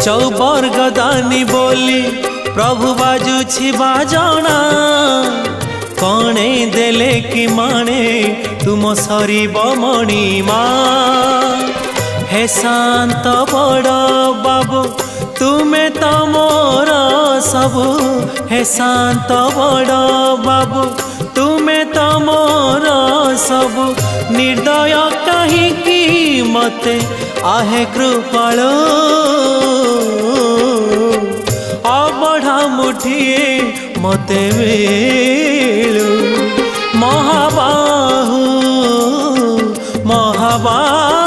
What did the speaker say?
चौबर्गदानी बोली प्रभु बाजुछि बाजना कणे देले कि माने तुम सरीब मणिमा हे शांत बड़ बाबू तुम्हें तो मोर सबु हे शांत बड़ बाबू तुम्हें तो मोर सबु निर्दय कहीं मते आहे कृपाल अबढ़ा मुठिए मते मिलू महाबाहु महाबाहु